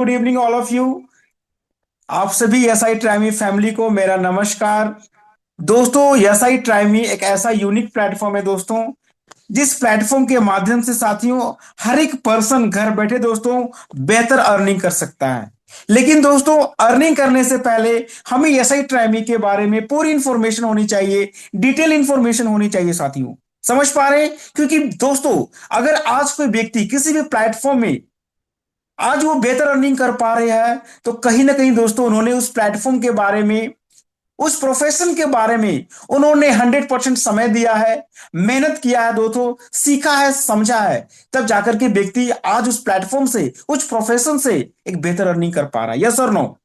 Good evening all of you. आप सभी SI ट्राइमी family को मेरा नमस्कार। दोस्तों, एसआई ट्राइमी एक ऐसा यूनिक प्लेटफॉर्म है दोस्तों, जिस प्लेटफॉर्म के माध्यम से साथियों हर एक पर्सन घर बैठे दोस्तों बेहतर अर्निंग कर सकता है। लेकिन दोस्तों, अर्निंग करने से पहले हमें एसआई ट्राइमी के बारे में पूरी इंफॉर्मेशन होनी चाहिए, डिटेल इंफॉर्मेशन होनी चाहिए साथियों। समझ पा रहे हैं? क्योंकि दोस्तों, अगर आज कोई व्यक्ति किसी भी प्लेटफॉर्म में आज वो बेहतर अर्निंग कर पा रहे हैं, तो कहीं ना कहीं दोस्तों उन्होंने उस प्लेटफॉर्म के बारे में, उस प्रोफेशन के बारे में उन्होंने 100% समय दिया है, मेहनत किया है दोस्तों, सीखा है, समझा है। तब जाकर के व्यक्ति आज उस प्लेटफॉर्म से, उस प्रोफेशन से एक बेहतर अर्निंग कर पा रहा है। यस और नो?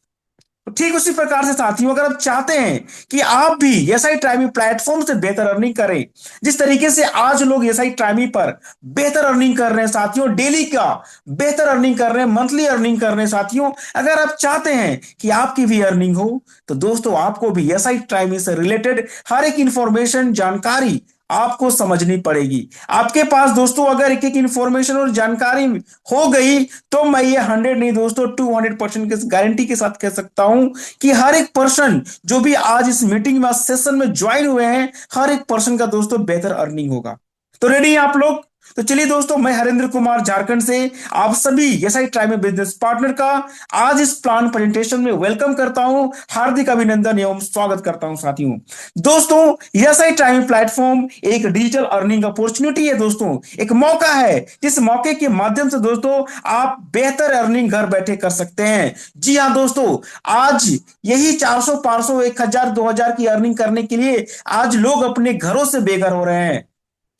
तो ठीक उसी प्रकार से साथियों, अगर आप चाहते हैं कि आप भी एसआई ट्राइमी प्लेटफॉर्म से बेहतर अर्निंग करें, जिस तरीके से आज लोग एसआई ट्राइमी पर बेहतर अर्निंग कर रहे हैं साथियों, डेली का बेहतर अर्निंग कर रहे हैं, मंथली अर्निंग कर रहे हैं साथियों, अगर आप चाहते हैं कि आपकी भी अर्निंग हो, तो दोस्तों आपको भी एसआई ट्राइमी से रिलेटेड हर एक इंफॉर्मेशन, जानकारी आपको समझनी पड़ेगी। आपके पास दोस्तों अगर एक एक इंफॉर्मेशन और जानकारी हो गई, तो मैं ये 100 नहीं दोस्तों 200% की गारंटी के साथ कह सकता हूं कि हर एक पर्सन जो भी आज इस मीटिंग में, सेशन में ज्वाइन हुए हैं, हर एक पर्सन का दोस्तों बेहतर अर्निंग होगा। तो रेडी हैं आप लोग? तो चलिए दोस्तों, मैं हरेंद्र कुमार झारखंड से आप सभी एसआई ट्राइमी बिजनेस पार्टनर का आज इस प्लान प्रेजेंटेशन में वेलकम करता हूं, हार्दिक अभिनंदन एवं स्वागत करता हूं साथियों। दोस्तों, एसआई ट्राइमी प्लेटफॉर्म एक डिजिटल अर्निंग अपॉर्चुनिटी है दोस्तों, एक मौका है, जिस मौके के माध्यम से दोस्तों आप बेहतर अर्निंग घर बैठे कर सकते हैं। जी हाँ दोस्तों, आज यही 400 500 1000 2000 की अर्निंग करने के लिए आज लोग अपने घरों से बेघर हो रहे हैं।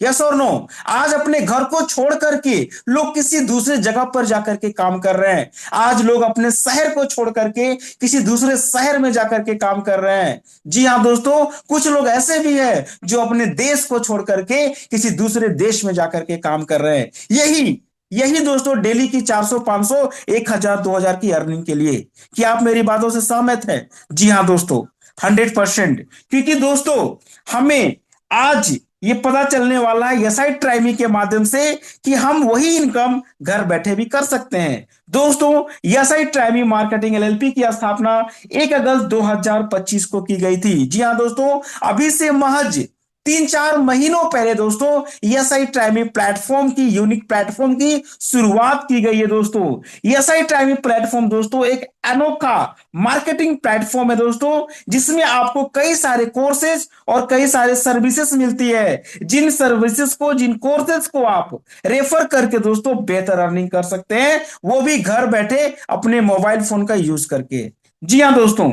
यस और नो? आज अपने घर को छोड़ करके लोग किसी दूसरे जगह पर जाकर के काम कर रहे हैं। आज लोग अपने शहर को छोड़ करके किसी दूसरे शहर में जाकर के काम कर रहे हैं। जी हाँ दोस्तों, कुछ लोग ऐसे भी हैं जो अपने देश को छोड़ करके किसी दूसरे देश में जाकर के काम कर रहे हैं। यही यही दोस्तों डेली की 400 500 1000 2000 की अर्निंग के लिए। क्या आप मेरी बातों से सहमत हैं? जी हाँ दोस्तों, 100%। क्योंकि दोस्तों हमें आज ये पता चलने वाला है एसआई ट्राइमी के माध्यम से कि हम वही इनकम घर बैठे भी कर सकते हैं। दोस्तों, एसआई ट्राइमी मार्केटिंग एलएलपी की स्थापना 1 अगस्त 2025 को की गई थी। जी हाँ दोस्तों, अभी से महज 3 4 महीनों पहले दोस्तों एसआई ट्राइमी प्लेटफॉर्म की, यूनिक प्लेटफॉर्म की शुरुआत की गई है दोस्तों। एसआई ट्राइमी प्लेटफॉर्म दोस्तों एक अनोखा मार्केटिंग प्लेटफॉर्म है दोस्तों, जिसमें आपको कई सारे कोर्सेज और कई सारे सर्विसेज मिलती है, जिन सर्विसेज को, जिन कोर्सेज को आप रेफर करके दोस्तों बेहतर अर्निंग कर सकते हैं, वो भी घर बैठे अपने मोबाइल फोन का यूज करके। जी हाँ दोस्तों,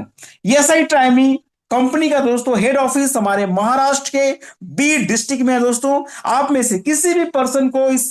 एसआई ट्राइमी कंपनी का दोस्तों हेड ऑफिस हमारे महाराष्ट्र के बीड डिस्ट्रिक्ट में है दोस्तों। आप में से किसी भी पर्सन को इस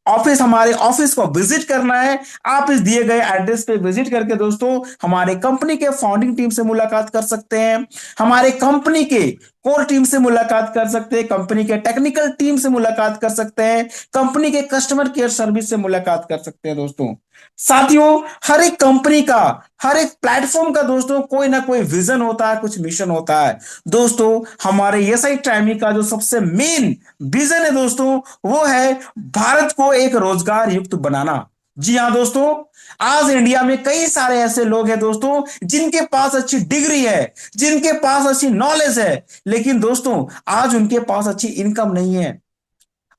ऑफिस, हमारे ऑफिस को विजिट करना है, आप इस दिए गए एड्रेस पे विजिट करके दोस्तों हमारे कंपनी के फाउंडिंग टीम से मुलाकात कर सकते हैं, हमारे कंपनी के कोर टीम से मुलाकात कर सकते हैं, कंपनी के टेक्निकल टीम से मुलाकात कर सकते हैं, कंपनी के कस्टमर केयर सर्विस से मुलाकात कर सकते हैं दोस्तों। साथियों, हर एक कंपनी का, हर एक प्लेटफॉर्म का दोस्तों कोई ना कोई विजन होता है, कुछ मिशन होता है दोस्तों। हमारे एसआई ट्राइमी का जो सबसे मेन विजन है दोस्तों, वो है भारत को एक रोजगार युक्त बनाना। जी हाँ दोस्तों, आज इंडिया में कई सारे ऐसे लोग हैं दोस्तों जिनके पास अच्छी डिग्री है, जिनके पास अच्छी नॉलेज है, लेकिन दोस्तों आज उनके पास अच्छी इनकम नहीं है,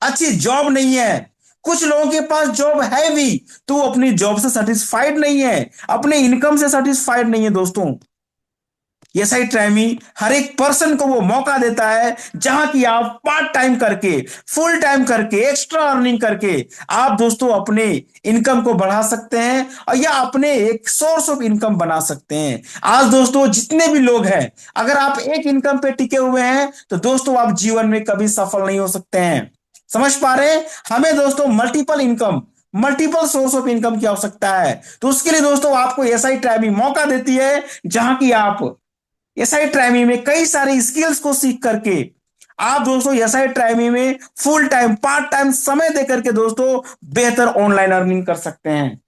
अच्छी जॉब नहीं है। कुछ लोगों के पास जॉब है भी, तो वो अपनी जॉब से सेटिस्फाइड नहीं है, अपने इनकम से सेटिस्फाइड नहीं है दोस्तों। एसआई ट्राइमी हर एक पर्सन को वो मौका देता है जहां की आप पार्ट टाइम करके, फुल टाइम करके, एक्स्ट्रा अर्निंग करके आप दोस्तों अपने इनकम को बढ़ा सकते हैं, और या अपने एक सोर्स ऑफ इनकम बना सकते हैं। आज दोस्तों जितने भी लोग हैं, अगर आप एक इनकम पे टिके हुए हैं, तो दोस्तों आप जीवन में कभी सफल नहीं हो सकते हैं। समझ पा रहे हैं? हमें दोस्तों multiple income, multiple source of income की आवश्यकता है। तो उसके लिए दोस्तों आपको एसआई ट्राइमी मौका देती है, जहां की आप एसआई ट्राइमी में कई सारे स्किल्स को सीख करके आप दोस्तों एसआई ट्राइमी में फुल टाइम, पार्ट टाइम समय देकर के दोस्तों बेहतर ऑनलाइन अर्निंग कर सकते हैं।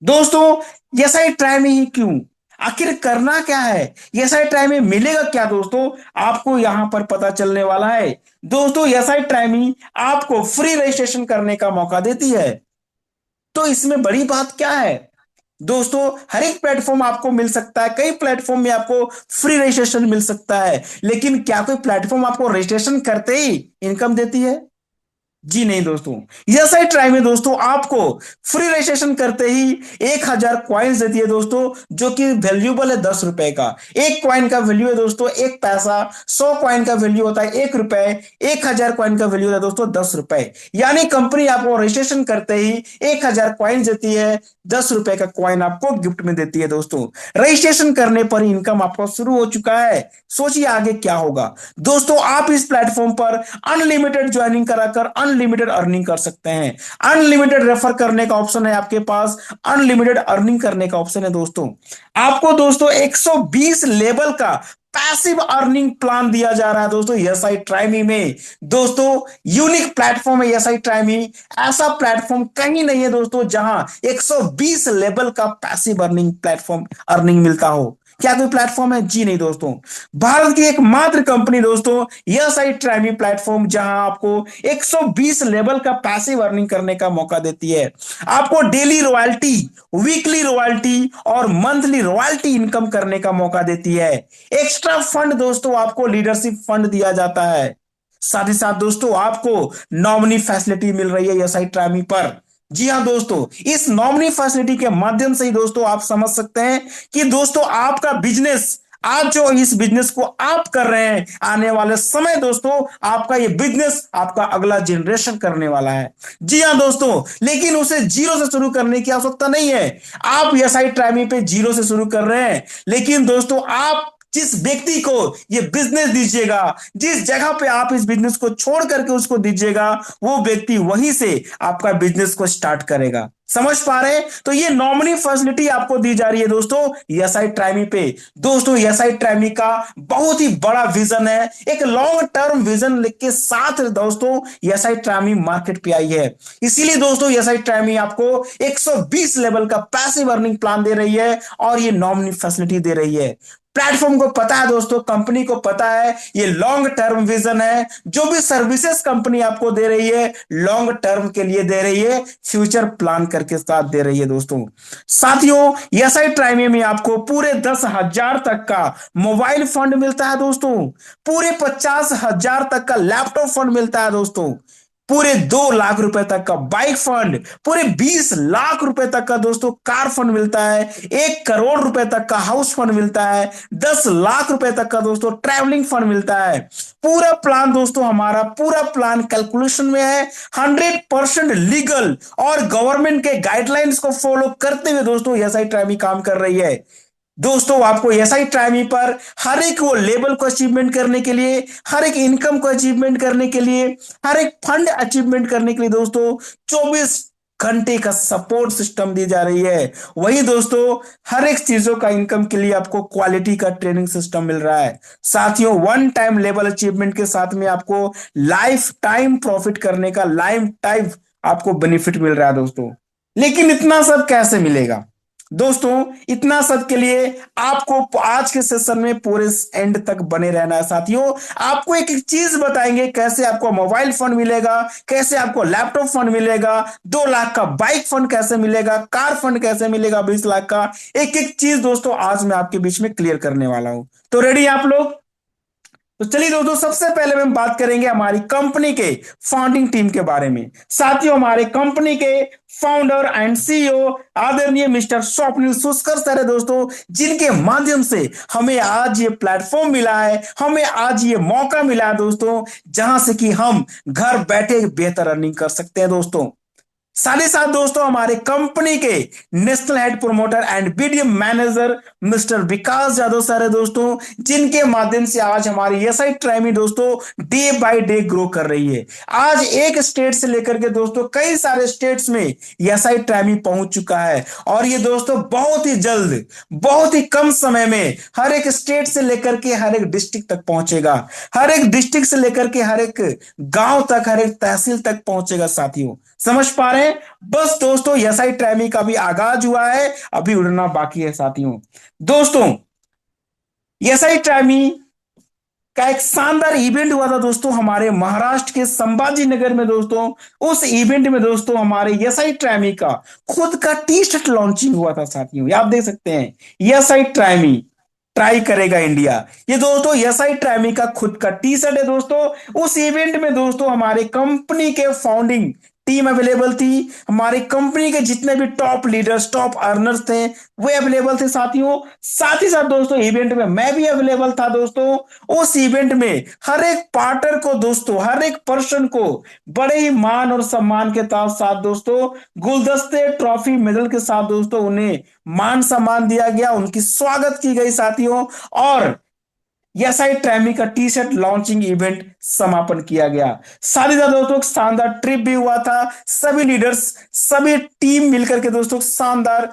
दोस्तों, एसआई ट्राइमी ही क्यों? आखिर करना क्या है? एसआई ट्राइमी मिलेगा क्या दोस्तों? आपको यहां पर पता चलने वाला है। दोस्तों, एसआई ट्राइमी आपको फ्री रजिस्ट्रेशन करने का मौका देती है। तो इसमें बड़ी बात क्या है? दोस्तों हर एक प्लेटफॉर्म आपको मिल सकता है, कई प्लेटफॉर्म में आपको फ्री रजिस्ट्रेशन मिल सकता है, लेकिन क्या कोई प्लेटफॉर्म आपको रजिस्ट्रेशन करते ही इनकम देती है? जी नहीं दोस्तों। यह साइट ट्राई में दोस्तों आपको फ्री रजिस्ट्रेशन करते ही 1,000 कॉइन्स देती है दोस्तों, जो कि वैल्यूएबल है 10 रुपए का। एक कॉइन का वैल्यू है दोस्तों 1 पैसा। 100 कॉइन का वैल्यू होता है 1 रुपए। 1,000 कॉइन का वैल्यू होता है दोस्तों 10 रुपए। यानी कंपनी आपको रजिस्ट्रेशन करते ही 1,000 कॉइन देती है, 10 रुपए का कॉइन आपको गिफ्ट में देती है दोस्तों। रजिस्ट्रेशन करने पर इनकम आपको शुरू हो चुका है। सोचिए आगे क्या होगा। दोस्तों आप इस प्लेटफॉर्म पर अनलिमिटेड ज्वाइनिंग कराकर अनलिमिटेड अर्निंग कर सकते हैं। अनलिमिटेड रेफर करने का ऑप्शन है आपके पास, अनलिमिटेड अर्निंग करने का ऑप्शन है दोस्तों। आपको दोस्तों 120 लेवल का पैसिव अर्निंग प्लान दिया जा रहा है दोस्तों एसआई ट्राइमी में। दोस्तों यूनिक प्लेटफॉर्म है एसआई ट्राइमी। ऐसा प्लेटफॉर्म कहीं नहीं है दोस्तों जहां 120 लेवल का पैसिव अर्निंग प्लेटफॉर्म अर्निंग मिलता हो। क्या कोई प्लेटफॉर्म है? जी नहीं दोस्तों। भारत की एकमात्र कंपनी दोस्तों यह साइट ट्राइमी प्लेटफॉर्म, जहां आपको 120 लेवल का पैसिव अर्निंग करने का मौका देती है। आपको डेली रॉयल्टी, वीकली रॉयल्टी और मंथली रॉयल्टी इनकम करने का मौका देती है। एक्स्ट्रा फंड दोस्तों आपको लीडरशिप फंड दिया जाता है। साथ ही साथ दोस्तों आपको नॉमिनी फैसिलिटी मिल रही है यह साइट ट्राइमी पर। जी हाँ दोस्तों, इस नॉमिनी फैसिलिटी के माध्यम से ही दोस्तों आप समझ सकते हैं कि दोस्तों आपका बिजनेस, आज जो इस बिजनेस को आप कर रहे हैं, आने वाले समय दोस्तों आपका ये बिजनेस आपका अगला जनरेशन करने वाला है। जी हाँ दोस्तों, लेकिन उसे जीरो से शुरू करने की आवश्यकता नहीं है। आप ये साइट ट्राइमी पे जीरो से शुरू कर रहे हैं, लेकिन दोस्तों आप जिस व्यक्ति को ये बिजनेस दीजिएगा, जिस जगह पे आप इस बिजनेस को छोड़ करके उसको दीजिएगा, वो व्यक्ति वहीं से आपका बिजनेस को स्टार्ट करेगा। समझ पा रहे हैं? तो ये नॉमिनी फैसिलिटी आपको दी जा रही है दोस्तों एसआई ट्राइमी पे। दोस्तों एसआई ट्राइमी का बहुत ही बड़ा विजन है, एक लॉन्ग टर्म विजन के साथ दोस्तों एसआई ट्राइमी मार्केट पे आई है। इसीलिए दोस्तों एसआई ट्राइमी आपको 120 लेवल का पैसिव अर्निंग प्लान दे रही है और ये नॉमिनी फैसिलिटी दे रही है। प्लेटफॉर्म को पता है दोस्तों, कंपनी को पता है ये लॉन्ग टर्म विजन है। जो भी सर्विसेज कंपनी आपको दे रही है लॉन्ग टर्म के लिए दे रही है, फ्यूचर प्लान करके साथ दे रही है दोस्तों। साथियों एसआई ट्राइमी में आपको पूरे 10,000 तक का मोबाइल फंड मिलता है दोस्तों। पूरे 50,000 तक का लैपटॉप फंड मिलता है दोस्तों। पूरे 2 लाख रुपए तक का बाइक फंड, पूरे 20 लाख रुपए तक का दोस्तों कार फंड मिलता है। 1 करोड़ रुपए तक का हाउस फंड मिलता है। 10 लाख रुपए तक का दोस्तों ट्रैवलिंग फंड मिलता है। पूरा प्लान दोस्तों, हमारा पूरा प्लान कैलकुलेशन में है, 100% लीगल और गवर्नमेंट के गाइडलाइंस को फॉलो करते हुए दोस्तों एसआई ट्राइमी काम कर रही है। दोस्तों आपको एसआई ट्राइमी पर हर एक वो लेवल को अचीवमेंट करने के लिए, हर एक इनकम को अचीवमेंट करने के लिए, हर एक फंड अचीवमेंट करने के लिए दोस्तों 24 घंटे का सपोर्ट सिस्टम दी जा रही है। वही दोस्तों हर एक चीजों का इनकम के लिए आपको क्वालिटी का ट्रेनिंग सिस्टम मिल रहा है। साथियों वन टाइम लेवल अचीवमेंट के साथ में आपको लाइफ टाइम प्रॉफिट करने का लाइफ टाइम आपको बेनिफिट मिल रहा है दोस्तों। लेकिन इतना सब कैसे मिलेगा? दोस्तों इतना सब के लिए आपको आज के सेशन में पूरे एंड तक बने रहना है। साथियों आपको एक एक चीज बताएंगे, कैसे आपको मोबाइल फंड मिलेगा, कैसे आपको लैपटॉप फंड मिलेगा, 2 लाख का बाइक फंड कैसे मिलेगा, कार फंड कैसे मिलेगा 20 लाख का। एक एक चीज दोस्तों आज मैं आपके बीच में क्लियर करने वाला हूं। तो रेडी आप लोग? तो चलिए दोस्तों सबसे पहले हम बात करेंगे हमारी कंपनी के फाउंडिंग टीम के बारे में। साथियों हमारे कंपनी के फाउंडर एंड सीईओ आदरणीय मिस्टर स्वप्निल सुस्कर सर है दोस्तों, जिनके माध्यम से हमें आज ये प्लेटफॉर्म मिला है, हमें आज ये मौका मिला है दोस्तों, जहां से कि हम घर बैठे बेहतर अर्निंग कर सकते हैं दोस्तों। साथ ही साथ दोस्तों हमारे कंपनी के national head promoter and BDM manager mister Vikas Yadav sir है दोस्तों, जिनके माध्यम से आज हमारी एसआई ट्राइमी दोस्तों डे बाय डे ग्रो कर रही है। आज एक स्टेट से लेकर के दोस्तों कई सारे स्टेट्स में एसआई ट्राइमी पहुंच चुका है और ये दोस्तों बहुत ही जल्द, बहुत ही कम समय में हर एक स्टेट से लेकर के हर एक डिस्ट्रिक्ट तक पहुंचेगा। हर एक डिस्ट्रिक्ट से लेकर के हर एक गांव तक, हर एक तहसील तक पहुंचेगा। साथियों समझ पा रहे हैं? बस दोस्तों एसआई ट्राइमी का भी आगाज हुआ है, अभी उड़ना बाकी है। साथियों दोस्तों एसआई ट्राइमी का एक शानदार इवेंट हुआ था दोस्तों हमारे महाराष्ट्र के संभाजी नगर में दोस्तों। उस इवेंट में दोस्तों हमारे यसाई ट्रैमी का खुद का टी शर्ट लॉन्चिंग हुआ था साथियों। ये आप देख सकते हैं, यसाई ट्रैमी ट्राई करेगा इंडिया। ये दोस्तों यसाई ट्रैमी का खुद का टी शर्ट है दोस्तों। उस इवेंट में दोस्तों हमारे कंपनी के फाउंडिंग टीम अवेलेबल थी। हमारी कंपनी के जितने भी टॉप लीडर्स, टॉप अर्नर्स थे, वे अवेलेबल थे साथियों। साथ ही साथ दोस्तों इवेंट में मैं भी अवेलेबल था दोस्तों। उस इवेंट में हर एक पार्टर को दोस्तों, हर एक पर्सन को बड़े ही मान और सम्मान के साथ साथ दोस्तों गुलदस्ते, ट्रॉफी, मेडल के साथ दोस्तों उन्हें मान सम्मान दिया गया, उनकी स्वागत की गई साथियों। और एसआई ट्रैमी का टी शर्ट लॉन्चिंग इवेंट समापन किया गया। साथ ही साथ दोस्तों एक शानदार ट्रिप भी हुआ था। सभी लीडर्स, सभी टीम मिलकर के दोस्तों शानदार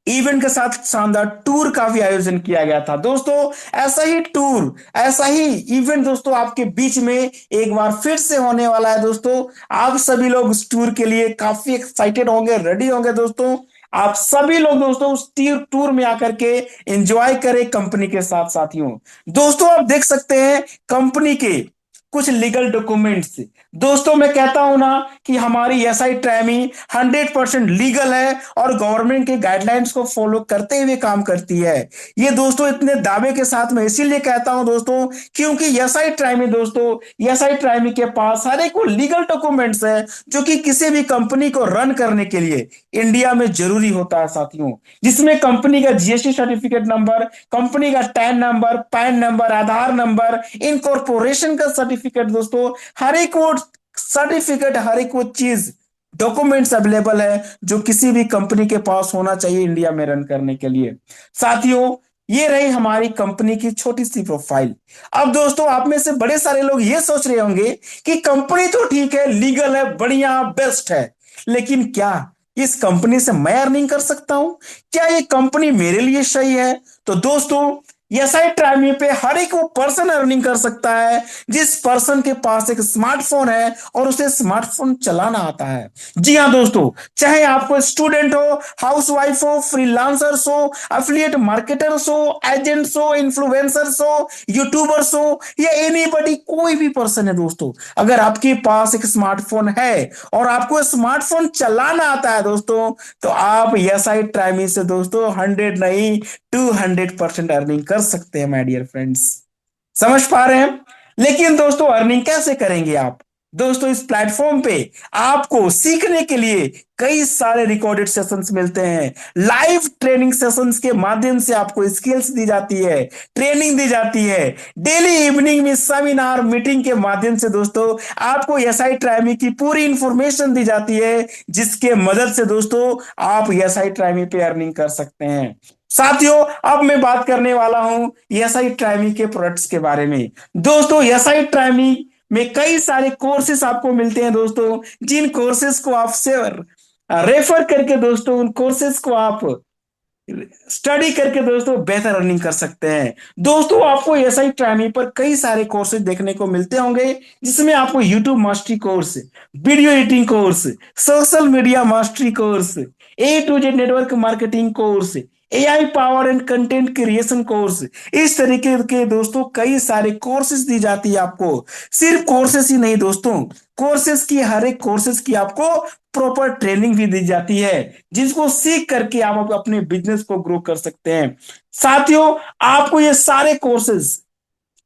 इवेंट के साथ शानदार टूर का भी आयोजन किया गया था दोस्तों। ऐसा ही टूर, ऐसा ही इवेंट दोस्तों आपके बीच में एक बार फिर से होने वाला है दोस्तों। आप सभी लोग उस टूर के लिए काफी एक्साइटेड होंगे, रेडी होंगे दोस्तों। आप सभी लोग दोस्तों उस टूर में आकर के एंजॉय करें कंपनी के साथ साथियों। दोस्तों आप देख सकते हैं कंपनी के कुछ लीगल डॉक्यूमेंट्स। दोस्तों मैं कहता हूं ना कि हमारी एसआई ट्रैमी 100% लीगल है और गवर्नमेंट के गाइडलाइंस को फॉलो करते हुए काम करती है। ये दोस्तों इतने दावे के साथ मैं इसीलिए कहता हूं दोस्तों, क्योंकि एसआई ट्रैमी दोस्तों, एसआई ट्रैमी के पास हर एक वो लीगल डॉक्यूमेंट्स है जो कि किसी भी कंपनी को रन करने के लिए इंडिया में जरूरी होता है साथियों। जिसमें कंपनी का जीएसटी सर्टिफिकेट नंबर, कंपनी का टैन नंबर, पैन नंबर, आधार नंबर, इनकॉर्पोरेशन का सर्टिफिकेट दोस्तों, हर एक वो सर्टिफिकेट, हर एक वो चीज, डॉक्यूमेंट्स अवेलेबल है जो किसी भी कंपनी के पास होना चाहिए इंडिया में रन करने के लिए साथियों। ये रही हमारी कंपनी की छोटी सी प्रोफाइल। अब दोस्तों आप में से बड़े सारे लोग ये सोच रहे होंगे कि कंपनी तो ठीक है, लीगल है, बढ़िया, बेस्ट है, लेकिन क्या इस कंपनी से मैं अर्निंग कर सकता हूं? क्या ये कंपनी मेरे लिए सही है? तो दोस्तों एसआई ट्रैमी पे हर एक वो पर्सन अर्निंग कर सकता है जिस पर्सन के पास एक स्मार्टफोन है और उसे स्मार्टफोन चलाना आता है। जी हाँ दोस्तों, चाहे आपको स्टूडेंट हो, हाउसवाइफ हो, फ्रीलांसर्स हो, एफिलिएट मार्केटर्स हो, एजेंट्स हो, इन्फ्लुएंसर्स हो, यूट्यूबर्स हो, या एनीबॉडी, कोई भी पर्सन है दोस्तों, अगर आपके पास एक स्मार्टफोन है और आपको स्मार्टफोन चलाना आता है दोस्तों, तो आप एसआई ट्रैमी से दोस्तों 100 नहीं 200% अर्निंग कर सकते हैं माय डियर फ्रेंड्स। समझ पा रहे हैं? लेकिन दोस्तों अर्निंग कैसे करेंगे आप? दोस्तों इस प्लेटफॉर्म पे आपको सीखने के लिए कई सारे रिकॉर्डेड सेशंस मिलते हैं। लाइव ट्रेनिंग सेशंस के माध्यम से आपको स्किल्स दी जाती है, ट्रेनिंग दी जाती है। डेली इवनिंग में सेमिनार, मीटिंग के माध्यम से दोस्तों आपको एसआई ट्रैमी की पूरी इंफॉर्मेशन दी जाती है, जिसके मदद से दोस्तों आप एसआई ट्रैमी पे अर्निंग कर सकते हैं साथियों। अब मैं बात करने वाला हूं एसआई ट्रैमी के प्रोडक्ट्स के बारे में। दोस्तों एसआई ट्रैमी में कई सारे कोर्सेस आपको मिलते हैं दोस्तों, जिन कोर्सेस को आप से रेफर करके दोस्तों उन कोर्सेस को आप स्टडी करके दोस्तों बेहतर अर्निंग कर सकते हैं। दोस्तों आपको एसआई ट्रैमी पर कई सारे कोर्सेज देखने को मिलते होंगे, जिसमें आपको YouTube mastery course, video editing course, social media mastery course, A to Z network marketing course, AI power and content creation course, इस तरीके के दोस्तों कई सारे कोर्सेज दी जाती है आपको। सिर्फ कोर्सेज ही नहीं दोस्तों, कोर्सेज की, हर एक कोर्सेज की आपको प्रॉपर ट्रेनिंग भी दी जाती है, जिसको सीख करके आप अपने बिजनेस को ग्रो कर सकते हैं साथियों। आपको ये सारे कोर्सेज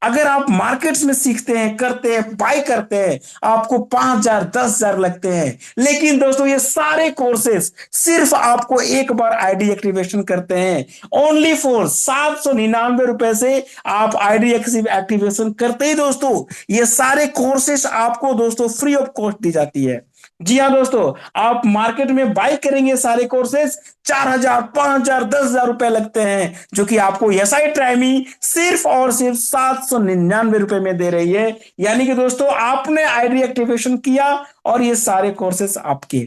अगर आप मार्केट्स में सीखते हैं, करते हैं, बाय करते हैं, आपको 5,000 10,000 लगते हैं। लेकिन दोस्तों ये सारे कोर्सेस सिर्फ आपको एक बार आईडी एक्टिवेशन करते हैं, ओनली फॉर 799 रुपए से आप आईडी एक्टिवेशन करते ही दोस्तों ये सारे कोर्सेस आपको दोस्तों फ्री ऑफ कॉस्ट दी जाती है। जी हाँ दोस्तों, आप मार्केट में बाय करेंगे सारे कोर्सेज 4,000 5,000 10,000 रुपए लगते हैं, जो कि आपको एसआई ट्रैमी सिर्फ और सिर्फ 799 रुपए में दे रही है। यानी कि दोस्तों आपने आईडी एक्टिवेशन किया और ये सारे कोर्सेज आपके।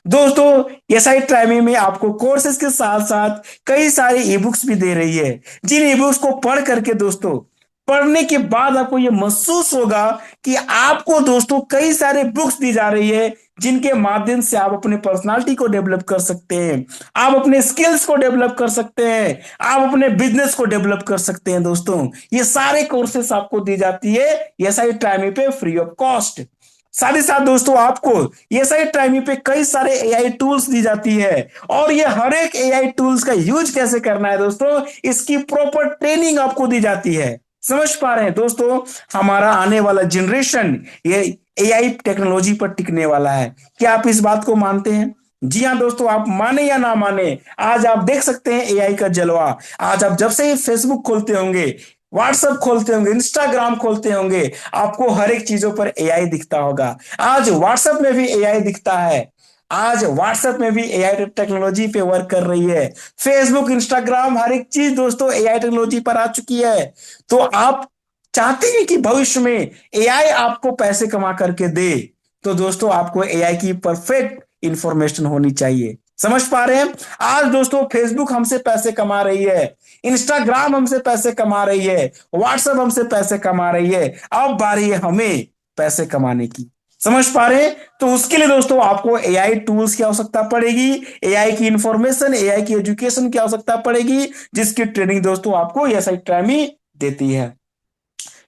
दोस्तों एसआई ट्रैमी में आपको कोर्सेज के साथ साथ कई सारे ई बुक्स भी दे रही है, जिन ई बुक्स को पढ़ करके दोस्तों पढ़ने के बाद आपको ये महसूस होगा कि आपको दोस्तों कई सारे बुक्स दी जा रही है जिनके माध्यम से आप अपने पर्सनालिटी को डेवलप कर सकते हैं, आप अपने स्किल्स को डेवलप कर सकते हैं, आप अपने बिजनेस को डेवलप कर सकते हैं। दोस्तों ये सारे कोर्सेस आपको दी जाती है एसआई ट्राइमी पे फ्री ऑफ कॉस्ट। साथ ही साथ दोस्तों आपको एसआई ट्राइमी पे कई सारे एआई टूल्स दी जाती है, और ये हर एक एआई टूल्स का यूज कैसे करना है दोस्तों, इसकी प्रॉपर ट्रेनिंग आपको दी जाती है। समझ पा रहे हैं दोस्तों, हमारा आने वाला जनरेशन ये एआई टेक्नोलॉजी पर टिकने वाला है। क्या आप इस बात को मानते हैं? जी हाँ दोस्तों, आप माने या ना माने, आज आप देख सकते हैं एआई का जलवा। आज आप जब से ही फेसबुक खोलते होंगे, व्हाट्सएप खोलते होंगे, इंस्टाग्राम खोलते होंगे, आपको हर एक चीजों पर एआई दिखता होगा। आज व्हाट्सएप में भी एआई दिखता है। आज व्हाट्सएप में भी एआई टेक्नोलॉजी पे वर्क कर रही है। फेसबुक, इंस्टाग्राम, हर एक चीज दोस्तों एआई टेक्नोलॉजी पर आ चुकी है। तो आप चाहते हैं कि भविष्य में एआई आपको पैसे कमा करके दे, तो दोस्तों आपको एआई की परफेक्ट इंफॉर्मेशन होनी चाहिए। समझ पा रहे हैं? आज दोस्तों फेसबुक हमसे पैसे कमा रही है, इंस्टाग्राम हमसे पैसे कमा रही है, व्हाट्सएप हमसे पैसे कमा रही है। अब बारी है हमें पैसे कमाने की। समझ पा रहे हैं? तो उसके लिए दोस्तों आपको एआई टूल्स की आवश्यकता पड़ेगी, एआई की इंफॉर्मेशन, एआई की एजुकेशन की आवश्यकता पड़ेगी, जिसकी ट्रेनिंग दोस्तों आपको एसआई ट्राइमी देती है।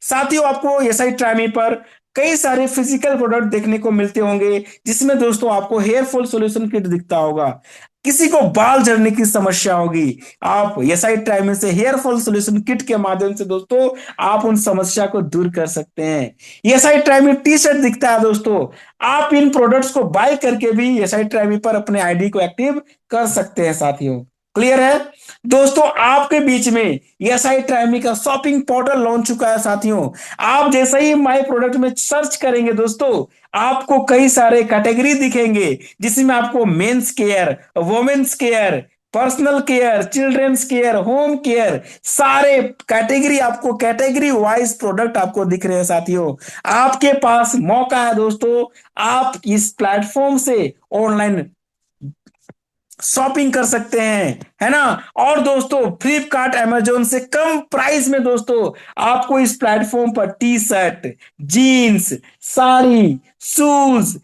साथियों आपको एसआई ट्राइमी पर कई सारे फिजिकल प्रोडक्ट देखने को मिलते होंगे, जिसमें दोस्तों आपको हेयर फॉल सॉल्यूशन किट दिखता होगा। किसी को बाल झड़ने की समस्या होगी, आप एसआई ट्राइमी से हेयर फॉल सॉल्यूशन किट के माध्यम से दोस्तों आप उन समस्या को दूर कर सकते हैं। एसआई ट्राइमी टी शर्ट दिखता है दोस्तों, आप इन प्रोडक्ट्स को बाय करके भी एसआई ट्राइमी पर अपने आईडी को एक्टिव कर सकते हैं। साथियों क्लियर है? दोस्तों आपके बीच में एसआई ट्राइमी का शॉपिंग पोर्टल लॉन्च चुका है। साथियों आप जैसे ही माय प्रोडक्ट में सर्च करेंगे दोस्तों, आपको कई सारे कैटेगरी दिखेंगे, जिसमें आपको men's care, women's care, personal care, children's care, home care, सारे कैटेगरी, आपको कैटेगरी वाइज प्रोडक्ट आपको दिख रहे हैं। साथियों आपके पास मौका है दोस्तों, आप इस प्लेटफॉर्म से ऑनलाइन शॉपिंग कर सकते हैं, है ना। और दोस्तों फ्लिपकार्ट, अमेजोन से कम प्राइस में दोस्तों आपको इस प्लेटफॉर्म पर T shirt, jeans, sari, shoes,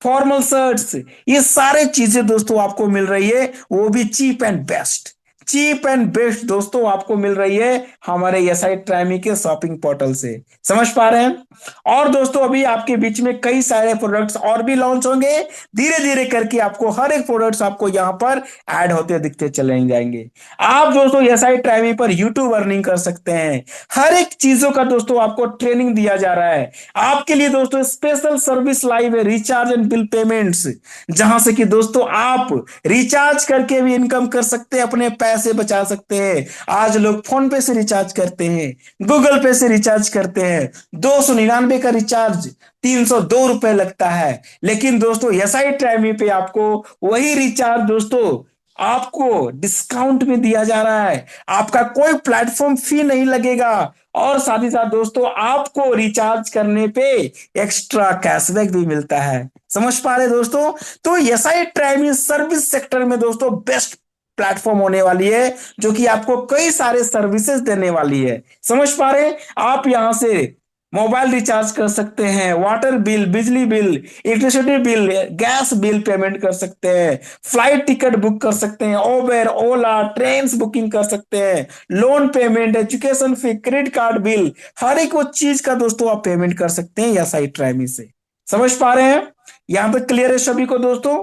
formal shirts, ये सारे चीजें दोस्तों आपको मिल रही है, वो भी cheap and best. Cheap and best दोस्तों आपको मिल रही है हमारे एसआई ट्राइमी के शॉपिंग पोर्टल से। समझ पा रहे हैं? और दोस्तों अभी आपके बीच में कई सारे प्रोडक्ट्स और भी लॉन्च होंगे, धीरे धीरे करके आपको हर एक प्रोडक्ट्स आपको यहाँ पर ऐड होते दिखते चले जाएंगे। आप दोस्तों एसआई ट्राइमी पर यूट्यूब अर्निंग कर सकते हैं। हर एक चीजों का दोस्तों आपको ट्रेनिंग दिया जा रहा है। आपके लिए दोस्तों स्पेशल सर्विस लाइव है, रिचार्ज एंड बिल पेमेंट्स, जहां से कि दोस्तों आप रिचार्ज करके भी इनकम कर सकते हैं, अपने पैसे बचा सकते हैं। आज लोग फोन पे से रिचार्ज करते हैं, गूगल पे से रिचार्ज करते हैं, 299 का रिचार्ज 302 रुपए लगता है। लेकिन दोस्तों एसआई ट्राइमी पे आपको वही रिचार्ज दोस्तों आपको डिस्काउंट में दिया जा रहा है, आपका कोई प्लेटफॉर्म फी नहीं लगेगा, और साथ ही साथ दोस्तों आपको रिचार्ज करने पे एक्स्ट्रा कैशबैक भी मिलता है। समझ पा रहे दोस्तों? तो एसआई ट्राइमी सर्विस सेक्टर में दोस्तों बेस्ट प्लेटफॉर्म होने वाली है, जो कि आपको कई सारे सर्विसेज देने वाली है। समझ पा रहे? आप यहां से मोबाइल रिचार्ज कर सकते हैं, वाटर बिल, बिजली bill, electricity bill, gas bill payment कर सकते हैं, फ्लाइट टिकट बुक कर सकते हैं, ओबर, ओला, ट्रेन बुकिंग कर सकते हैं, लोन पेमेंट, एजुकेशन फी, क्रेडिट कार्ड बिल, हर एक वो चीज का दोस्तों आप पेमेंट कर सकते हैं या साइट ट्राइमी से। समझ पा रहे हैं? यहां तक क्लियर है सभी को दोस्तों?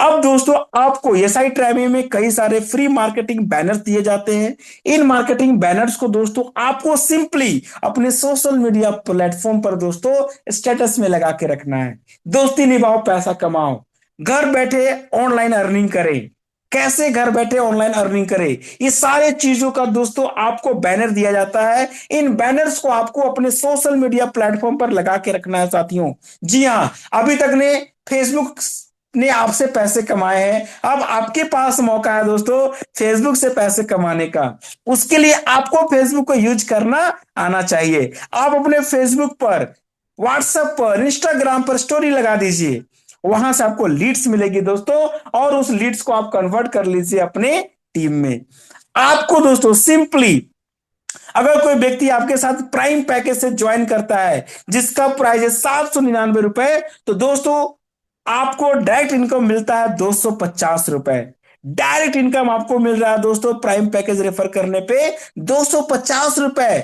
अब दोस्तों आपको एसआई ट्राइमी में कई सारे फ्री मार्केटिंग बैनर्स दिए जाते हैं। इन मार्केटिंग बैनर्स को दोस्तों आपको सिंपली अपने सोशल मीडिया प्लेटफॉर्म पर दोस्तों स्टेटस में लगा के रखना है। दोस्ती निभाओ, पैसा कमाओ, घर बैठे ऑनलाइन अर्निंग करें। कैसे घर बैठे ऑनलाइन अर्निंग करें, ये सारे चीजों का दोस्तों आपको बैनर दिया जाता है। इन बैनर्स को आपको अपने सोशल मीडिया प्लेटफॉर्म पर लगा के रखना है। साथियों जी हाँ, अभी तक ने फेसबुक ने आपसे पैसे कमाए हैं, अब आपके पास मौका है दोस्तों फेसबुक से पैसे कमाने का। उसके लिए आपको फेसबुक को यूज करना आना चाहिए। आप अपने फेसबुक पर, व्हाट्सएप पर, इंस्टाग्राम पर स्टोरी लगा दीजिए, वहां से आपको लीड्स मिलेगी दोस्तों, और उस लीड्स को आप कन्वर्ट कर लीजिए अपने टीम में। आपको दोस्तों सिंपली अगर कोई व्यक्ति आपके साथ प्राइम पैकेज से ज्वाइन करता है जिसका प्राइस है 799 रुपए, तो दोस्तों आपको डायरेक्ट इनकम मिलता है 250 रुपए। डायरेक्ट इनकम आपको मिल रहा है दोस्तों प्राइम पैकेज रेफर करने पे 250 रुपए।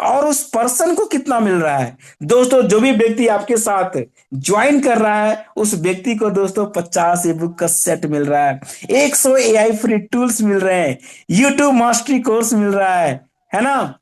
और उस पर्सन को कितना मिल रहा है दोस्तों? जो भी व्यक्ति आपके साथ ज्वाइन कर रहा है उस व्यक्ति को दोस्तों 50 ई बुक का सेट मिल रहा है, 100 एआई फ्री टूल्स मिल रहे हैं, यूट्यूब मास्टरी कोर्स मिल रहा है ना,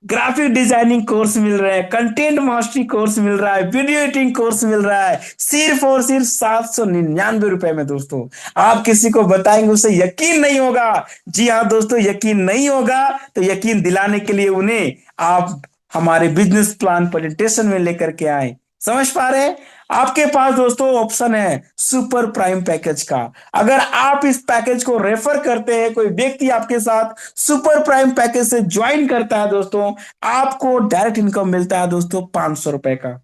ग्राफिक डिजाइनिंग कोर्स मिल रहे हैं, कंटेंट मास्टरी कोर्स मिल रहा है, वीडियो एडिटिंग कोर्स मिल रहा है, सिर्फ और सिर्फ 799 रुपए में दोस्तों। आप किसी को बताएंगे उसे यकीन नहीं होगा। जी हाँ दोस्तों, यकीन नहीं होगा तो यकीन दिलाने के लिए उन्हें आप हमारे बिजनेस प्लान प्रेजेंटेशन में लेकर के आए। समझ पा रहे हैं? आपके पास दोस्तों ऑप्शन है सुपर प्राइम पैकेज का। अगर आप इस पैकेज को रेफर करते हैं, कोई व्यक्ति आपके साथ सुपर प्राइम पैकेज से ज्वाइन करता है दोस्तों, आपको डायरेक्ट इनकम मिलता है दोस्तों 500 रुपए का।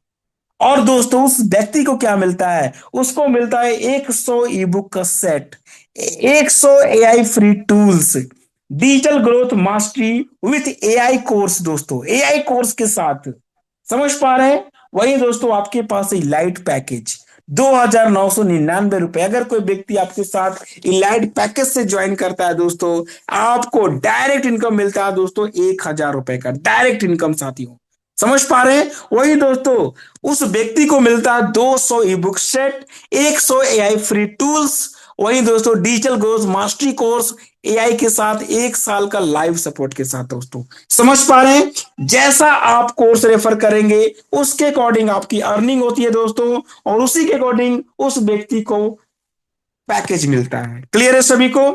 और दोस्तों उस व्यक्ति को क्या मिलता है? उसको मिलता है 100 ई बुक का set, 100 AI free tools, digital growth mastery with AI course दोस्तों, एआई कोर्स के साथ। समझ पा रहे हैं? वही दोस्तों आपके पास इलाइट पैकेज 2,999 रुपए। अगर कोई व्यक्ति आपके साथ इलाइट पैकेज से ज्वाइन करता है दोस्तों, आपको डायरेक्ट इनकम मिलता है दोस्तों 1,000 रुपए का डायरेक्ट इनकम साथियों। समझ पा रहे हैं? वही दोस्तों उस व्यक्ति को मिलता है 200 ई book set, 100 AI free tools, वही दोस्तों digital growth mastery course AI के साथ 1 साल का लाइव सपोर्ट के साथ दोस्तों। समझ पा रहे हैं? जैसा आप कोर्स रेफर करेंगे उसके अकॉर्डिंग आपकी अर्निंग होती है दोस्तों, और उसी के अकॉर्डिंग उस व्यक्ति को पैकेज मिलता है। क्लियर है सभी को?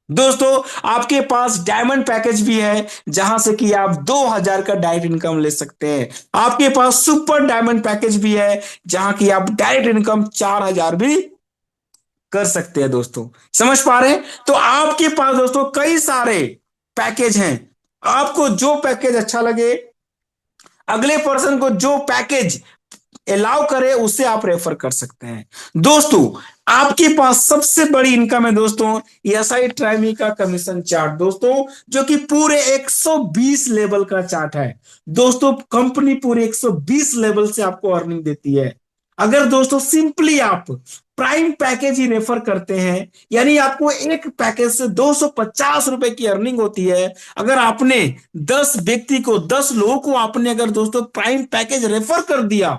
दोस्तों आपके पास डायमंड पैकेज भी है जहां से कि आप 2,000 का डायरेक्ट इनकम ले सकते हैं। आपके पास सुपर डायमंड पैकेज भी है जहां की आप डायरेक्ट इनकम 4,000 भी कर सकते हैं दोस्तों। समझ पा रहे हैं? तो आपके पास दोस्तों कई सारे पैकेज हैं। आपको जो पैकेज अच्छा लगे, अगले पर्सन को जो पैकेज अलाउ करे उसे आप रेफर कर सकते हैं दोस्तों। आपके पास सबसे बड़ी इनकम है दोस्तों एसआई ट्राइमी का कमीशन चार्ट दोस्तों, जो कि पूरे 120 लेवल का चार्ट है दोस्तों। कंपनी पूरे 120 लेवल से आपको अर्निंग देती है। अगर दोस्तों सिंपली आप प्राइम पैकेज ही रेफर करते हैं, यानी आपको एक पैकेज से 250 रुपए की अर्निंग होती है। अगर आपने 10 व्यक्ति को, 10 लोगों को आपने अगर दोस्तों प्राइम पैकेज रेफर कर दिया,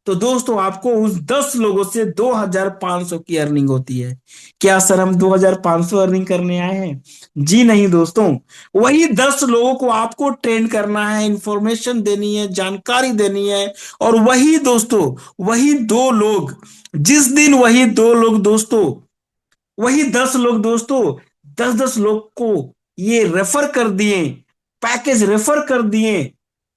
तो दोस्तों आपको उस 10 लोगों से 2,500 की अर्निंग होती है। क्या सर हम 2,500 अर्निंग करने आए हैं? जी नहीं दोस्तों, वही 10 लोगों को आपको ट्रेन करना है, इंफॉर्मेशन देनी है, जानकारी देनी है। और वही दोस्तों, वही 2 लोग, जिस दिन वही 2 लोग दोस्तों, वही 10 लोग दोस्तों, 10-10 लोग को ये रेफर कर दिए, पैकेज रेफर कर दिए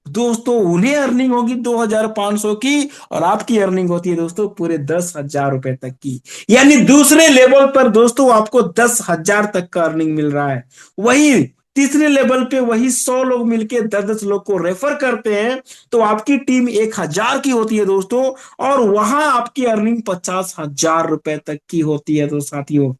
दोस्तों, उन्हें अर्निंग होगी 2,500 की, और आपकी अर्निंग होती है दोस्तों पूरे 10,000 रुपए तक की। यानी दूसरे लेवल पर दोस्तों आपको 10,000 तक का अर्निंग मिल रहा है। वही तीसरे लेवल पे वही 100 लोग मिलके 10-10 लोग को रेफर करते हैं, तो आपकी टीम 1,000 की होती है दोस्तों, और वहां आपकी अर्निंग 50,000 रुपए तक की होती है। तो साथियों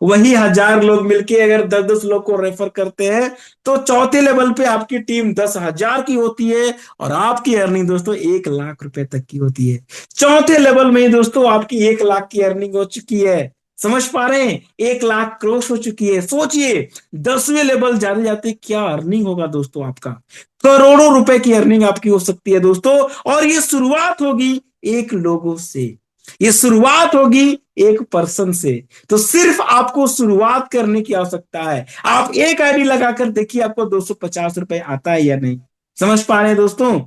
वही 1,000 लोग मिलके अगर 10-10 लोग को रेफर करते हैं, तो चौथे लेवल पे आपकी टीम 10,000 की होती है, और आपकी अर्निंग दोस्तों 1,00,000 रुपए तक की होती है। चौथे लेवल में दोस्तों आपकी 1,00,000 की अर्निंग हो चुकी है। समझ पा रहे हैं? 1,00,000 क्रॉस हो चुकी है। सोचिए 10वें लेवल जाते जाते क्या अर्निंग होगा दोस्तों आपका। करोड़ों रुपए की अर्निंग आपकी हो सकती है दोस्तों, और ये शुरुआत होगी एक लोगों से, ये शुरुआत होगी एक पर्सन से। तो सिर्फ आपको शुरुआत करने की आवश्यकता है। आप एक आईडी लगाकर देखिए आपको 250 रुपए आता है या नहीं। समझ पा रहे हैं दोस्तों?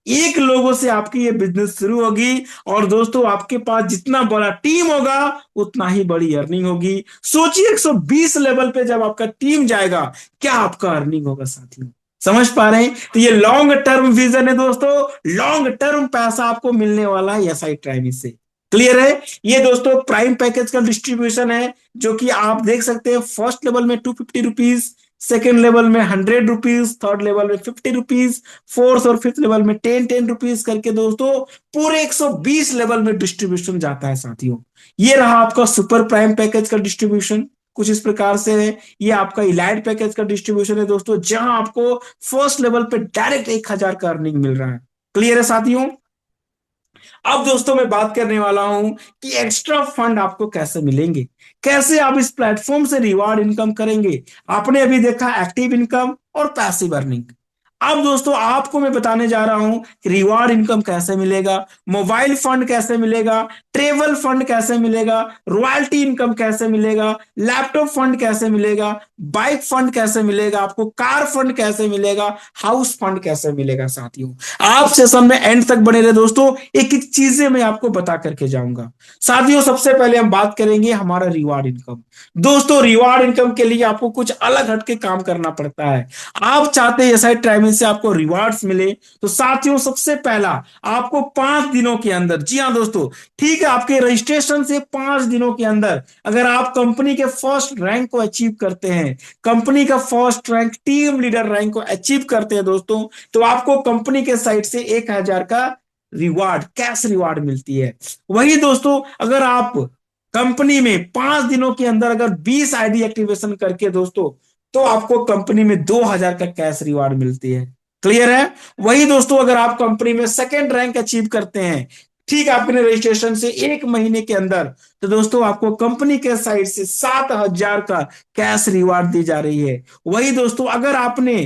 एक लोगों से आपकी ये बिजनेस शुरू होगी, और दोस्तों आपके पास जितना बड़ा टीम होगा उतना ही बड़ी अर्निंग होगी। सोचिए 120 लेवल पे जब आपका टीम जाएगा, क्या आपका अर्निंग होगा साथियों। समझ पा रहे हैं? तो ये लॉन्ग टर्म विजन है दोस्तों, लॉन्ग टर्म पैसा आपको मिलने वाला है एसआई ट्राइमी से। क्लियर है? ये दोस्तों प्राइम पैकेज का डिस्ट्रीब्यूशन है, जो कि आप देख सकते हैं फर्स्ट लेवल में 250 रुपीज, सेकेंड लेवल में 100 रुपीज, थर्ड लेवल में 50 रुपीज, फोर्थ और फिफ्थ लेवल में 10-10 रुपीज करके दोस्तों पूरे 120 लेवल में डिस्ट्रीब्यूशन जाता है साथियों। ये रहा आपका सुपर प्राइम पैकेज का डिस्ट्रीब्यूशन। कुछ इस प्रकार से है। ये आपका इलाइट पैकेज का डिस्ट्रीब्यूशन है दोस्तों, जहां आपको फर्स्ट लेवल पे डायरेक्ट 1,000 का अर्निंग मिल रहा है। क्लियर है साथियों? अब दोस्तों मैं बात करने वाला हूं कि एक्स्ट्रा फंड आपको कैसे मिलेंगे, कैसे आप इस प्लेटफॉर्म से रिवार्ड इनकम करेंगे। आपने अभी देखा एक्टिव इनकम और पैसिव अर्निंग। अब दोस्तों आपको मैं बताने जा रहा हूं कि रिवार्ड इनकम कैसे मिलेगा, मोबाइल फंड कैसे मिलेगा, ट्रेवल फंड कैसे मिलेगा, रॉयल्टी इनकम कैसे मिलेगा, लैपटॉप फंड कैसे मिलेगा, बाइक फंड कैसे मिलेगा, आपको कार फंड कैसे मिलेगा, हाउस फंड कैसे मिलेगा। साथियों आप सेशन में एंड तक बने रहे दोस्तों, एक एक चीजें मैं आपको बता करके जाऊंगा। साथियों सबसे पहले हम बात करेंगे हमारा रिवार्ड इनकम। दोस्तों रिवार्ड इनकम के लिए आपको कुछ अलग हटके काम करना पड़ता है। आप चाहते हैं एसआई ट्राइमिंग से आपको रिवार्ड्स मिले, तो साथियों सबसे पहला आपको 5 दिनों के अंदर, जी हाँ दोस्तों, ठीक है, आपके रजिस्ट्रेशन से 5 दिनों के अंदर अगर आप कंपनी के फर्स्ट रैंक को अचीव करते हैं, कंपनी का first rank team leader rank को अचीव करते हैं दोस्तों, तो आपको कंपनी के साइड से 1,000 का रिवार्ड, कैश रिवार्ड मिलती है। वही दोस्तों अगर आप कंपनी में 5 दिनों के अंदर अगर 20 आईडी एक्टिवेशन करके दोस्तों, तो आपको कंपनी में 2,000 का कैश रिवार्ड मिलती है। क्लियर है? वही दोस्तों अगर आप कंपनी में सेकेंड रैंक अचीव करते हैं, ठीक है, आपने रजिस्ट्रेशन से 1 महीने के अंदर, तो दोस्तों आपको कंपनी के साइड से 7,000 का कैश रिवार्ड दी जा रही है। वही दोस्तों अगर आपने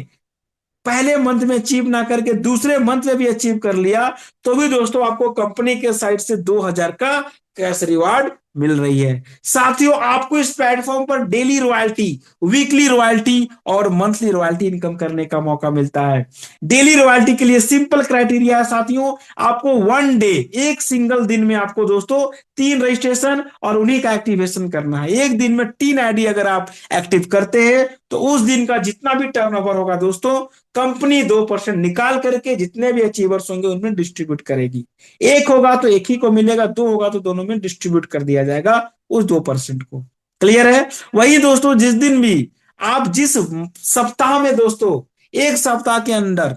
पहले मंथ में अचीव ना करके दूसरे मंथ में भी अचीव कर लिया, तो भी दोस्तों आपको कंपनी के साइड से 2,000 का कैश रिवार्ड मिल रही है। साथियों आपको इस प्लेटफॉर्म पर डेली रॉयल्टी, वीकली रॉयल्टी और मंथली रॉयल्टी इनकम करने का मौका मिलता है। डेली रॉयल्टी के लिए सिंपल क्राइटेरिया है साथियों, आपको 1 डे, एक सिंगल दिन में आपको दोस्तों 3 रजिस्ट्रेशन और उन्हीं का एक्टिवेशन करना है। एक दिन में 3 आईडी अगर आप एक्टिव करते हैं, तो उस दिन का जितना भी टर्नओवर होगा दोस्तों, कंपनी 2% निकाल करके जितने भी अचीवर्स होंगे उनमें डिस्ट्रीब्यूट करेगी। एक होगा तो एक ही को मिलेगा, दो होगा तो दोनों में डिस्ट्रीब्यूट कर दिया जाएगा उस 2% को। क्लियर है? वही दोस्तों जिस दिन भी आप, जिस सप्ताह में दोस्तों, एक सप्ताह के अंदर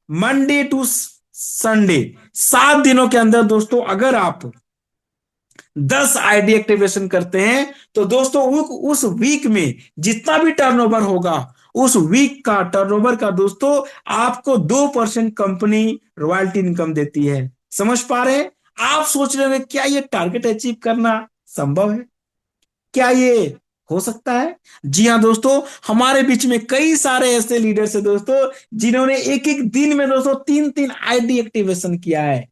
मंडे टू संडे 7 दिनों के अंदर दोस्तों अगर आप 10 आईडी एक्टिवेशन करते हैं, तो दोस्तों उस वीक में जितना भी टर्नओवर होगा, उस वीक का टर्नओवर का दोस्तों आपको 2% कंपनी रॉयल्टी इनकम देती है। समझ पा रहे हैं? आप सोच रहे हैं क्या ये टारगेट अचीव करना संभव है? क्या ये हो सकता है? जी हाँ दोस्तों, हमारे बीच में कई सारे ऐसे लीडर्स हैं दोस्तों, जिन्होंने एक एक दिन में दोस्तों 3-3 आईडी एक्टिवेशन किया है।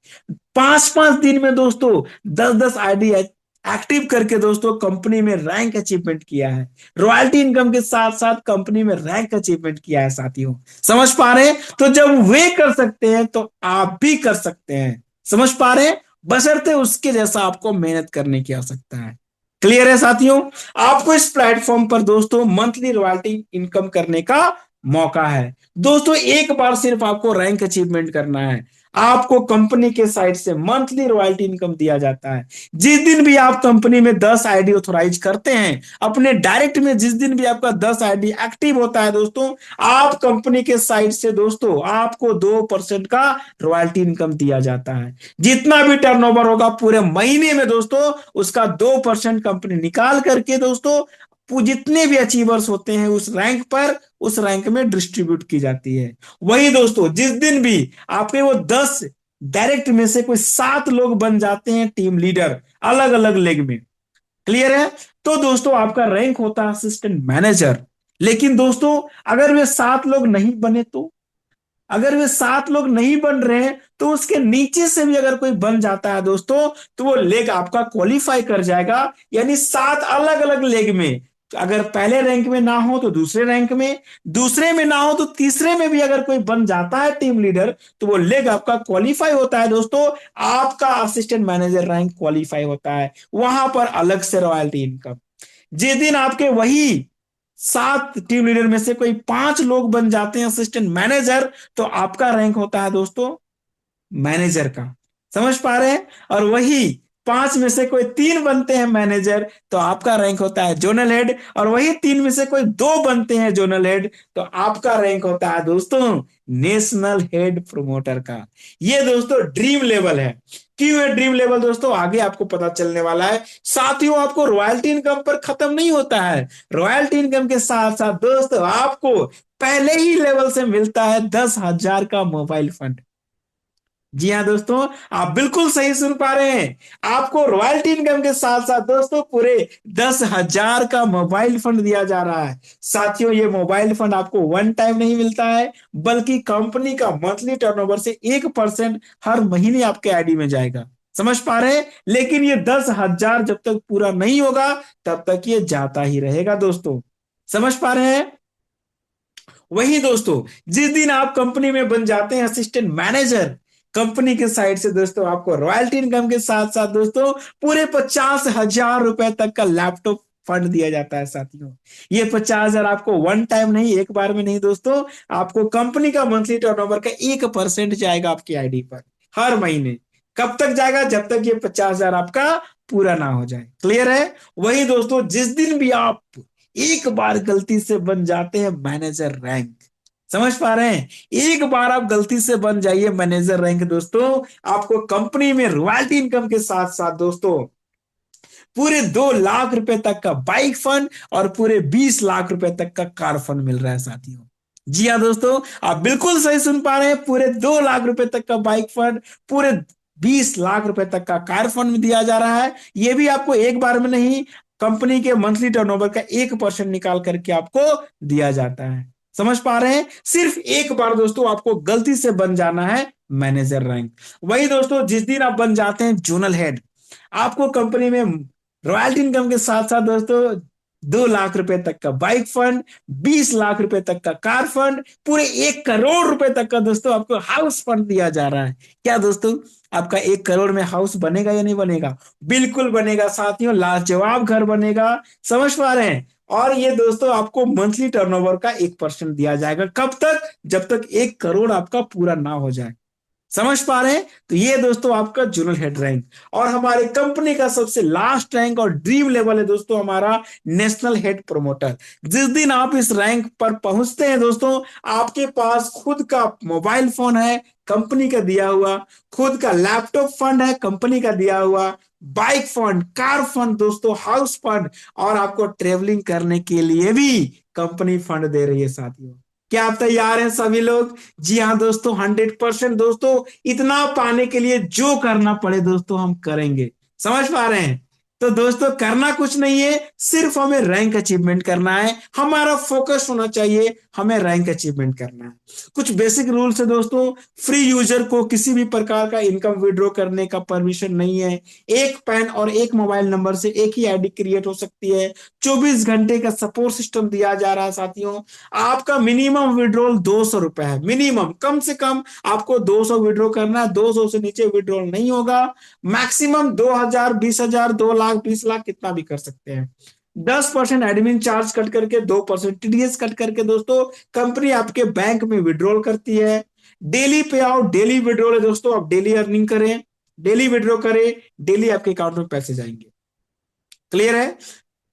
5-5 दिन में दोस्तों 10-10 आईडी एक्टिव करके दोस्तों कंपनी में रैंक अचीवमेंट किया है। रॉयल्टी इनकम के साथ साथ कंपनी में रैंक अचीवमेंट किया है साथियों। समझ पा रहे हैं? तो जब वे कर सकते हैं तो आप भी कर सकते हैं। समझ पा रहे हैं? बशर्ते उसके जैसा आपको मेहनत करने की आवश्यकता है। क्लियर है साथियों? आपको इस प्लेटफॉर्म पर दोस्तों मंथली रॉयल्टी इनकम करने का मौका है। दोस्तों एक बार सिर्फ आपको रैंक अचीवमेंट करना है, आपको कंपनी के साइड से मंथली रॉयल्टी इनकम दिया जाता है। जिस दिन भी आप कंपनी में 10 आईडी ऑथोराइज करते हैं, अपने डायरेक्ट में जिस दिन भी आपका 10 आईडी एक्टिव होता है दोस्तों, आप कंपनी के साइड से दोस्तों आपको 2% का रॉयल्टी इनकम दिया जाता है। जितना भी टर्नओवर होगा पूरे महीने में दोस्तों, उसका 2% कंपनी निकाल करके दोस्तों जितने भी अचीवर्स होते हैं उस रैंक पर, उस रैंक में डिस्ट्रीब्यूट की जाती है। वही दोस्तों जिस दिन भी आपके वो 10 डायरेक्ट में से कोई 7 लोग बन जाते हैं टीम लीडर अलग अलग लेग में, क्लियर है, तो दोस्तों आपका रैंक होता है असिस्टेंट मैनेजर। लेकिन दोस्तों अगर वे 7 लोग नहीं बने, तो अगर वे 7 लोग नहीं बन रहे हैं, तो उसके नीचे से भी अगर कोई बन जाता है दोस्तों, तो वो लेग आपका क्वालिफाई कर जाएगा। यानी 7 अलग अलग लेग में, अगर पहले रैंक में ना हो तो दूसरे रैंक में, दूसरे में ना हो तो तीसरे में भी अगर कोई बन जाता है टीम लीडर, तो वो लेग आपका क्वालिफाई होता है दोस्तों, आपका असिस्टेंट मैनेजर रैंक क्वालिफाई होता है। वहां पर अलग से रॉयल्टी इनकम। जिस दिन आपके वही 7 टीम लीडर में से कोई 5 लोग बन जाते हैं असिस्टेंट मैनेजर, तो आपका रैंक होता है दोस्तों मैनेजर का। समझ पा रहे हैं? और वही 5 में से कोई 3 बनते हैं मैनेजर, तो आपका रैंक होता है जोनल हेड। और वही 3 में से कोई 2 बनते हैं जोनल हेड, तो आपका रैंक होता है दोस्तों नेशनल हेड प्रमोटर का। ये दोस्तों ड्रीम लेवल है। क्यों है ड्रीम लेवल दोस्तों, आगे आपको पता चलने वाला है। साथियों आपको रॉयल्टी इनकम पर खत्म नहीं होता है। रॉयल्टी इनकम के साथ साथ दोस्तों आपको पहले ही लेवल से मिलता है 10,000 का मोबाइल फंड। जी हाँ दोस्तों, आप बिल्कुल सही सुन पा रहे हैं। आपको रॉयल्टी इनकम के साथ साथ दोस्तों पूरे 10,000 का मोबाइल फंड दिया जा रहा है। साथियों ये मोबाइल फंड आपको वन टाइम नहीं मिलता है, बल्कि कंपनी का मंथली टर्नओवर से 1% हर महीने आपके आईडी में जाएगा। समझ पा रहे हैं, लेकिन ये 10,000 जब तक पूरा नहीं होगा तब तक ये जाता ही रहेगा दोस्तों। समझ पा रहे हैं। वही दोस्तों, जिस दिन आप कंपनी में बन जाते हैं असिस्टेंट मैनेजर, कंपनी के साइड से दोस्तों आपको रॉयल्टी इनकम के साथ साथ दोस्तों पूरे 50,000 रुपए तक का लैपटॉप फंड दिया जाता है साथियों। ये 50,000 आपको वन टाइम नहीं, एक बार में नहीं दोस्तों, आपको कंपनी का मंथली टर्नओवर का 1% जाएगा आपकी आईडी पर हर महीने। कब तक जाएगा, जब तक ये 50,000 आपका पूरा ना हो जाए। क्लियर है। वही दोस्तों, जिस दिन भी आप एक बार गलती से बन जाते हैं मैनेजर रैंक, समझ पा रहे हैं, एक बार आप गलती से बन जाइए मैनेजर रैंक दोस्तों, आपको कंपनी में रॉयल्टी इनकम के साथ साथ दोस्तों पूरे 2 लाख रुपए तक का बाइक फंड और पूरे 20 लाख रुपए तक का कार फंड मिल रहा है साथियों। जी हाँ दोस्तों, आप बिल्कुल सही सुन पा रहे हैं। पूरे 2 लाख रुपए तक का बाइक फंड, पूरे 20 लाख रुपए तक का कार फंड में दिया जा रहा है। ये भी आपको एक बार में नहीं, कंपनी के मंथली टर्नओवर का 1% निकाल करके आपको दिया जाता है। समझ पा रहे हैं। सिर्फ एक बार दोस्तों आपको गलती से बन जाना है मैनेजर रैंक। वही दोस्तों, जिस दिन आप बन जाते हैं जोनल हेड, आपको कंपनी में रॉयल्टी इनकम के साथ साथ दोस्तों 2 लाख रुपए तक का बाइक फंड, 20 लाख रुपए तक का कार फंड, पूरे 1 करोड़ रुपए तक का दोस्तों आपको हाउस फंड दिया जा रहा है। क्या दोस्तों, आपका 1 करोड़ में हाउस बनेगा या नहीं बनेगा? बिल्कुल बनेगा साथियों, लाजवाब घर बनेगा। समझ पा रहे हैं। और ये दोस्तों आपको मंथली टर्नओवर का 1% दिया जाएगा। कब तक? जब तक 1 करोड़ आपका पूरा ना हो जाए। समझ पा रहे हैं। तो ये दोस्तों आपका जोनल हेड रैंक। और हमारे कंपनी का सबसे लास्ट रैंक और ड्रीम लेवल है दोस्तों हमारा नेशनल हेड प्रमोटर। जिस दिन आप इस रैंक पर पहुंचते हैं दोस्तों, आपके पास खुद का मोबाइल फोन है कंपनी का दिया हुआ, खुद का लैपटॉप फंड है कंपनी का दिया हुआ, बाइक फंड, कार फंड दोस्तों, हाउस फंड, और आपको ट्रेवलिंग करने के लिए भी कंपनी फंड दे रही है साथियों। क्या आप तैयार हैं सभी लोग? जी हाँ दोस्तों, 100% दोस्तों, इतना पाने के लिए जो करना पड़े दोस्तों हम करेंगे। समझ पा रहे हैं। तो दोस्तों करना कुछ नहीं है, सिर्फ हमें रैंक अचीवमेंट करना है। हमारा फोकस होना चाहिए, हमें रैंक अचीवमेंट करना है। कुछ बेसिक रूल्स है दोस्तों। फ्री यूजर को किसी भी प्रकार का इनकम विड्रॉ करने का परमिशन नहीं है। एक पैन और एक मोबाइल नंबर से एक ही आईडी क्रिएट हो सकती है। 24 घंटे का सपोर्ट सिस्टम दिया जा रहा है साथियों। आपका मिनिमम विड्रॉल 200 रुपए है, मिनिमम, कम से कम आपको 200 विड्रॉ करना है। 200 से नीचे विड्रॉल नहीं होगा। मैक्सिमम 2,000, 20,000, 2 लाख, 20 लाख कितना भी कर सकते हैं। 10% एडमिन चार्ज कट करके, 2% टीडीएस कट करके दोस्तों कंपनी आपके बैंक में विड्रॉल करती है। डेली पे आउट, डेली विड्रॉल है दोस्तों। आप डेली अर्निंग करें, डेली विड्रॉ करें, डेली आपके अकाउंट में पैसे जाएंगे। क्लियर है।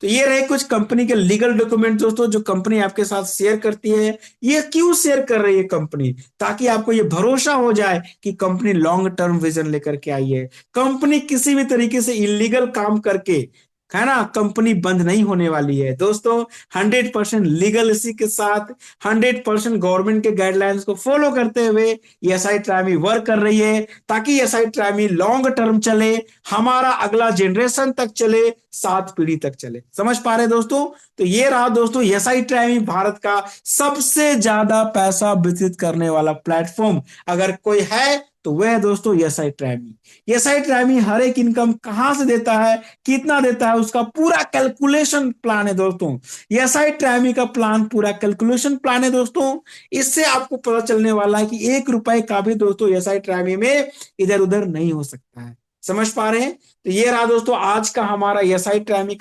तो ये रहे कुछ कंपनी के लीगल डॉक्यूमेंट दोस्तों जो कंपनी आपके साथ शेयर करती है। ये क्यों शेयर कर रही है कंपनी? ताकि आपको ये भरोसा हो जाए कि कंपनी लॉन्ग टर्म विजन लेकर के आई है। कंपनी किसी भी तरीके से इलीगल काम करके, है ना, कंपनी बंद नहीं होने वाली है दोस्तों। 100% लीगल इसी के साथ 100% गवर्नमेंट के गाइडलाइंस को फॉलो करते हुए एसआई ट्राइमी वर्क कर रही है, ताकि एसआई ट्राइमी लॉन्ग टर्म चले, हमारा अगला जनरेशन तक चले, 7 पीढ़ी तक चले। समझ पा रहे दोस्तों। तो ये रहा दोस्तों एसआई ट्राइमी भारत का सबसे ज्यादा पैसा वितरित करने वाला प्लेटफॉर्म अगर कोई है तो वह है दोस्तों एसआई ट्राइमी। एसआई ट्राइमी हर एक इनकम कहां से देता है, कितना देता है, उसका पूरा कैलकुलेशन प्लान है दोस्तों। एसआई ट्राइमी का प्लान पूरा कैलकुलेशन प्लान है दोस्तों। इससे आपको पता चलने वाला है कि 1 रुपए का भी दोस्तों एसआई ट्राइमी में इधर उधर नहीं हो सकता है। समझ पा रहे हैं। तो ये रहा दोस्तों आज का हमारा एसआई ट्राइमी